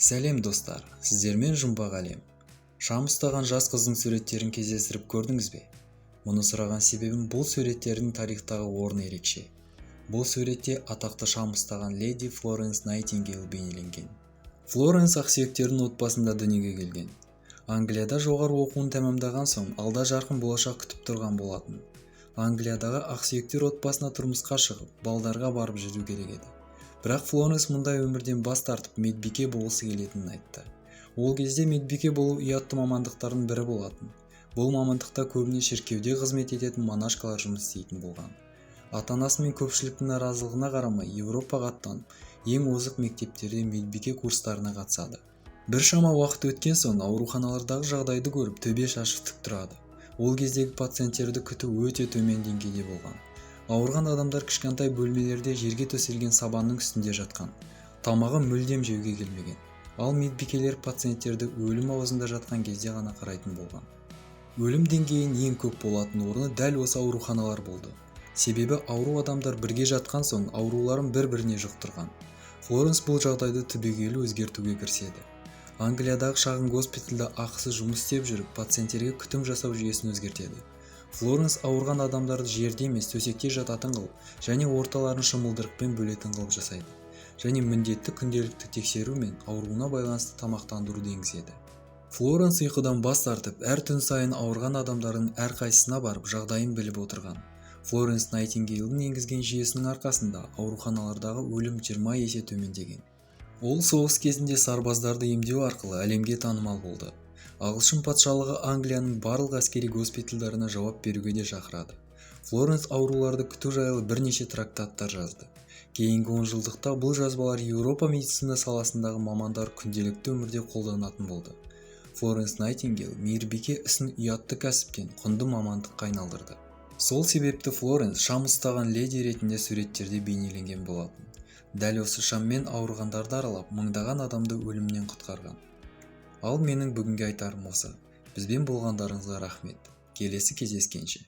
Сәлем достар, сіздермен жұмбақ әлем. Шам ұстаған жас қыздың суреттерін кездестіріп көрдіңіз бе? Мұны сұраған себебім бұл суреттердің тарихтағы орны ерекше. Бұл суретте атақты шам ұстаған леди Флоренс Найтингейл бейнеленген. Флоренс ақсүйектердің отбасында дүниеге келген. Англияда жоғары оқуын тәмамдаған соң алда жарқын болашақ күтіп тұрған болатын. Англиядағы ақсүйектер отбасына тұрмысқа шығып, балдарға барып жүру керек еді. Бірақ Флоренс мұндай өмірден бас тартып медбике болғысы келетінін айтты. Ол кезде медбике болу ұятты мамандықтардың бірі болатын. Бұл мамандықта көбіне шіркеуде қызмет ететін монашкалар жұмыс істейтін болған. Ата-анасы мен көпшіліктің наразылығына қарамай Еуропаға аттанып, ең озық мектептерде медбике курстарына қатысады. Біршама уақыт өткен соң ауруханалардағы жағдайды көріп төбе шашы тік тұрады. Ол кездегі пациенттерді күту өте төмен деңгейде болған. Ауырған адамдар кішкентай бөлмелерде жерге төселген сабанның үстінде жатқан. Тамағы мүлдем жеуге келмеген. Ал медбикелер пациенттерді өлім аузында жатқан кезде ғана қарайтын болған. Өлім деңгейін ең көп болатын орны дәл осы ауруханалар болды. Себебі ауру адамдар бірге жатқан соң ауруларын бір-біріне жұқтырған. Флоренс бұл жағдайды түбегейлі өзгертуге кіріседі. Англиядағы шағын госпитальда ақысыз жұмыс істеп жүріп, пациенттерге күтім жасау жүйесін өзгертеді. Флоренс ауырған адамдарды жерде емес төсекте жататын қылып, және орталарын шымылдырықпен бөлетін қылып жасайды. Және міндетті күнделікті тексеру мен ауруына байланысты тамақтандыруды енгізеді. Флоренс ұйқыдан бас тартып, әр түн сайын ауырған адамдардың әрқайсысына барып жағдайын біліп отырған. Флоренс Найтингейлдің енгізген жүйесінің арқасында ауруханалардағы өлім 20 есе төмендеген. Ол соғыс кезінде сарбаздарды емдеу арқылы әлемге танымал болды. Ағылшын патшалығы Англияның барлық әскери госпитальдарына жауап беруге де шақырады. Флоренс ауруларды күту жайлы бірнеше трактаттар жазды. Кейінгі 10 жылдықта бұл жазбалар Еуропа медицина саласындағы мамандар күнделікті өмірде қолданатын болды. Флоренс Найтингейл мейірбике ісін ұятты кәсіптен құнды мамандыққа айналдырды. Сол себепті Флоренс шам ұстаған леди ретінде суреттерде бейнеленген болатын. Дәл осы шаммен ауырғандарды аралап, мыңдаған адамды өлімнен құтқарған. Ал менің бүгінге айтарым осы. Бізбен болғандарыңызға рахмет. Келесі кездескенше.